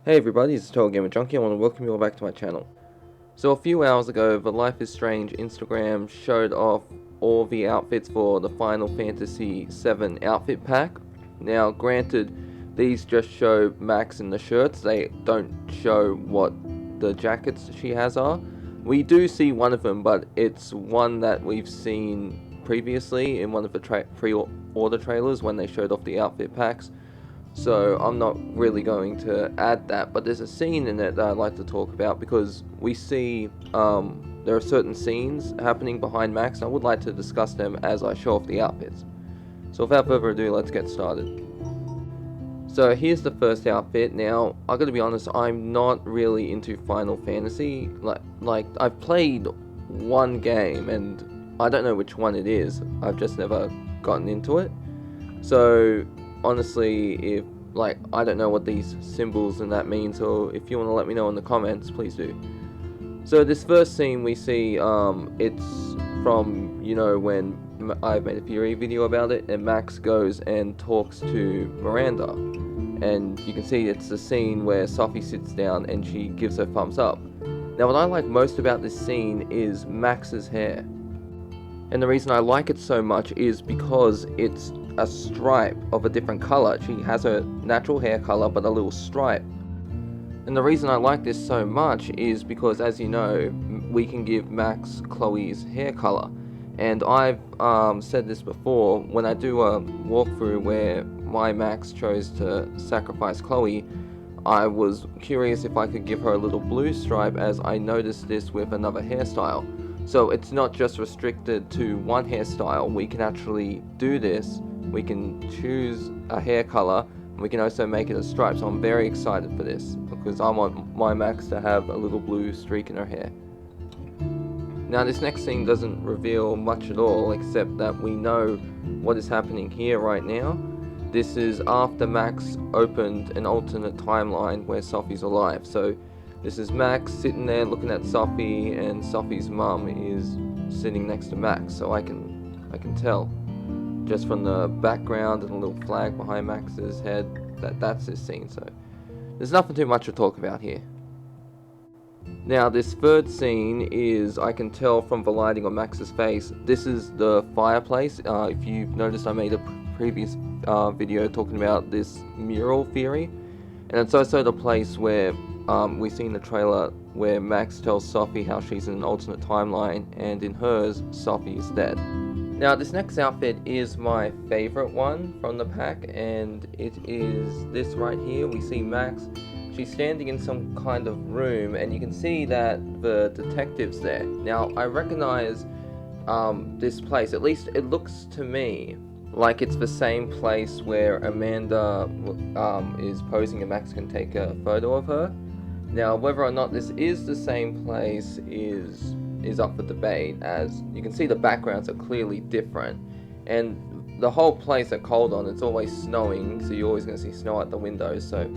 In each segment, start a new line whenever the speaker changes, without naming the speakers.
Hey everybody, it's TotalGamerJunkie. I want to welcome you all back to my channel. So a few hours ago, the Life is Strange Instagram showed off all the outfits for the Final Fantasy VII outfit pack. Now granted, these just show Max in the shirts, they don't show what the jackets she has are. We do see one of them, but it's one that we've seen previously in one of the pre-order trailers when they showed off the outfit packs. So I'm not really going to add that, but there's a scene in it that I'd like to talk about because we see there are certain scenes happening behind Max, and I would like to discuss them as I show off the outfits. So without further ado, let's get started. So here's the first outfit. Now, I gotta be honest, I'm not really into Final Fantasy. Like I've played one game, and I don't know which one it is. I've just never gotten into it. So honestly, if I don't know what these symbols and that mean, so if you want to let me know in the comments, please do. So this first scene we see, it's from, when I've made a Fury video about it, and Max goes and talks to Miranda, and you can see it's the scene where Sophie sits down and she gives her thumbs up. Now what I like most about this scene is Max's hair, and the reason I like it so much is because it's a stripe of a different color. She has her natural hair color but a little stripe. And the reason I like this so much is because, as you know, we can give Max Chloe's hair color. And I've said this before, when I do a walkthrough where my Max chose to sacrifice Chloe, I was curious if I could give her a little blue stripe, as I noticed this with another hairstyle. So it's not just restricted to one hairstyle, we can actually do this. We can choose a hair color, and we can also make it a stripe. So I'm very excited for this because I want my Max to have a little blue streak in her hair. Now this next scene doesn't reveal much at all, except that we know what is happening here right now. This is after Max opened an alternate timeline where Sophie's alive. So this is Max sitting there looking at Sophie, and Sophie's mum is sitting next to Max. So I can tell just from the background and a little flag behind Max's head that's this scene. So there's nothing too much to talk about here. Now this third scene is, I can tell from the lighting on Max's face, this is the fireplace. If you've noticed, I made a previous video talking about this mural theory, and it's also the place where we see in the trailer where Max tells Sophie how she's in an alternate timeline, and in hers, Sophie is dead. Now this next outfit is my favorite one from the pack, and it is this right here. We see Max, she's standing in some kind of room, and you can see that the detective's there. Now I recognize this place, at least it looks to me like it's the same place where Amanda is posing and Max can take a photo of her. Now whether or not this is the same place is up for debate, as you can see the backgrounds are clearly different, and the whole place at Coldon, it's always snowing, so you're always going to see snow at the windows. So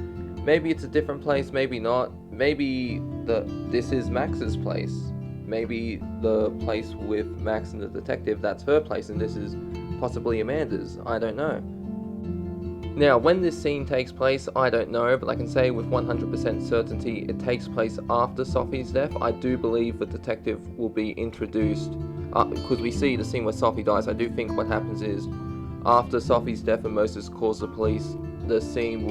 maybe it's a different place, maybe not. Maybe this is Max's place. Maybe the place with Max and the detective, that's her place, and this is possibly Amanda's. I don't know. Now, when this scene takes place, I don't know, but I can say with 100% certainty it takes place after Sophie's death. I do believe the detective will be introduced, because we see the scene where Sophie dies. I do think what happens is, after Sophie's death and Moses calls the police, the scene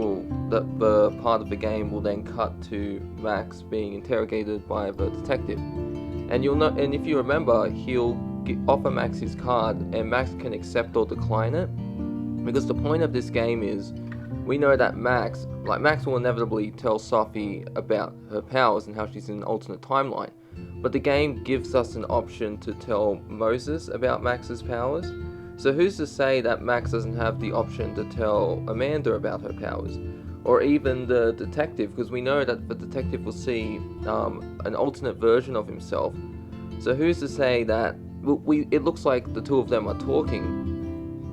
the part of the game will then cut to Max being interrogated by the detective. And you'll know, and if you remember, he'll offer Max his card, and Max can accept or decline it. Because the point of this game is, we know that Max will inevitably tell Sophie about her powers and how she's in an alternate timeline. But the game gives us an option to tell Moses about Max's powers. So who's to say that Max doesn't have the option to tell Amanda about her powers? Or even the detective, because we know that the detective will see an alternate version of himself. So who's to say that, it looks like the two of them are talking,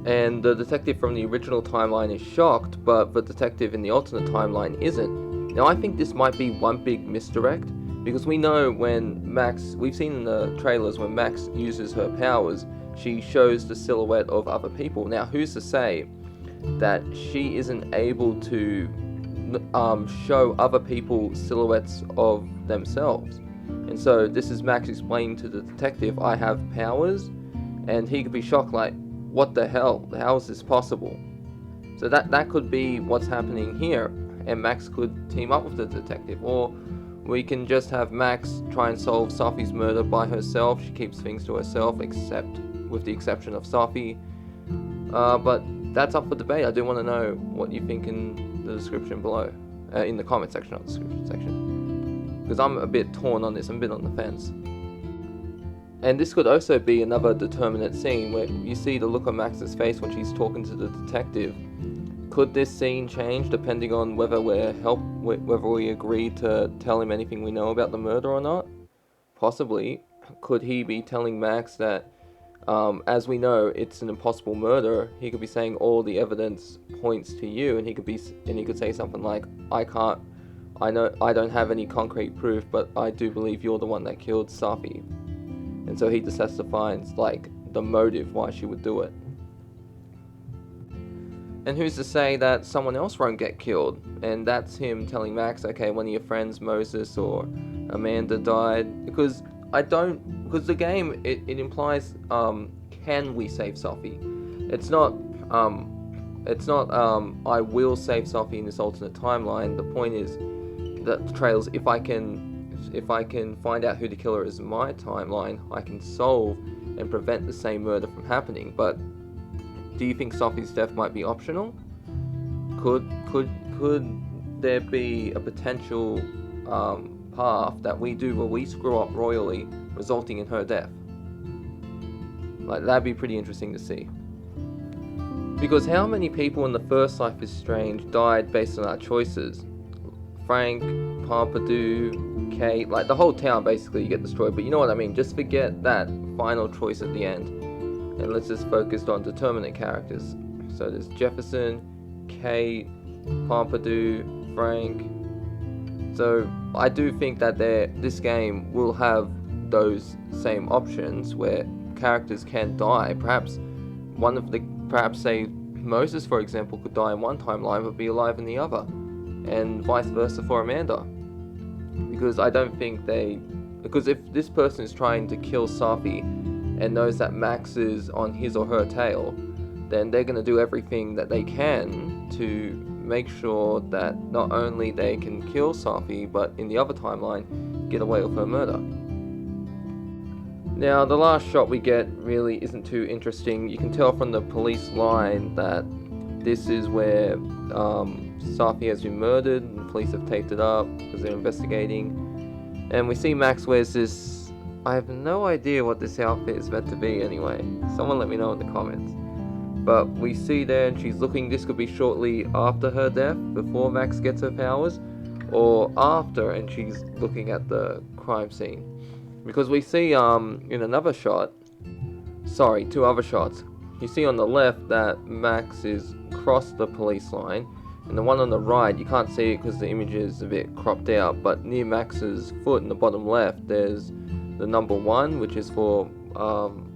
and the detective from the original timeline is shocked, but the detective in the alternate timeline isn't. Now I think this might be one big misdirect, because we know when Max, we've seen in the trailers when Max uses her powers, she shows the silhouette of other people. Now who's to say that she isn't able to show other people silhouettes of themselves. And so this is Max explaining to the detective, I have powers, and he could be shocked like, what the hell, how is this possible? So that could be what's happening here, and Max could team up with the detective, or we can just have Max try and solve Sophie's murder by herself. She keeps things to herself, except with the exception of Sophie. But that's up for debate. I do want to know what you think in the description below, in the comment section, not the description section, because I'm a bit torn on this. I'm a bit on the fence. And this could also be another determinate scene where you see the look on Max's face when she's talking to the detective. Could this scene change depending on whether we agree to tell him anything we know about the murder or not? Possibly. Could he be telling Max that, as we know, it's an impossible murder? He could be saying all the evidence points to you, and he could say something like, I don't have any concrete proof, but I do believe you're the one that killed Sophie. And so he just has to find like the motive why she would do it. And who's to say that someone else won't get killed? And that's him telling Max, okay, one of your friends, Moses or Amanda, died. Because the game, it implies, can we save Sophie? It's not, I will save Sophie in this alternate timeline. The point is that the trailers, if I can find out who the killer is in my timeline, I can solve and prevent the same murder from happening. But do you think Sophie's death might be optional? Could there be a potential path that we do where we screw up royally, resulting in her death? Like, that'd be pretty interesting to see. Because how many people in the first Life is Strange died based on our choices? Frank, Pompidou, Kate, like the whole town basically get destroyed, but you know what I mean, just forget that final choice at the end. And let's just focus on determinate characters. So there's Jefferson, Kate, Pompidou, Frank. So I do think that this game will have those same options where characters can die. Perhaps say Moses, for example, could die in one timeline but be alive in the other, and vice versa for Amanda. Because I don't think because if this person is trying to kill Sophie and knows that Max is on his or her tail, then they're going to do everything that they can to make sure that not only they can kill Sophie, but in the other timeline, get away with her murder. Now, the last shot we get really isn't too interesting. You can tell from the police line that this is where Sophie has been murdered, and the police have taped it up because they're investigating. And we see Max wears this, I have no idea what this outfit is meant to be anyway. Someone let me know in the comments. But we see there, and she's looking, this could be shortly after her death, before Max gets her powers, or after, and she's looking at the crime scene. Because we see in another shot, two other shots, you see on the left that Max is across the police line, and the one on the right, you can't see it because the image is a bit cropped out, but near Max's foot in the bottom left, there's the number 1, which is for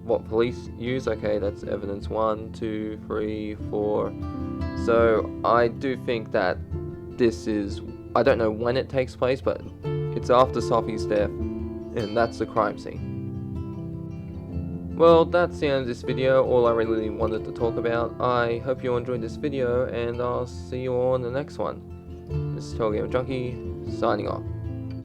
what police use. Okay, that's evidence 1, 2, 3, 4. So I do think that this is, I don't know when it takes place, but it's after Sophie's death, and that's the crime scene. Well, that's the end of this video, all I really wanted to talk about. I hope you enjoyed this video, and I'll see you all in the next one. This is TotalGamerJunkie, signing off.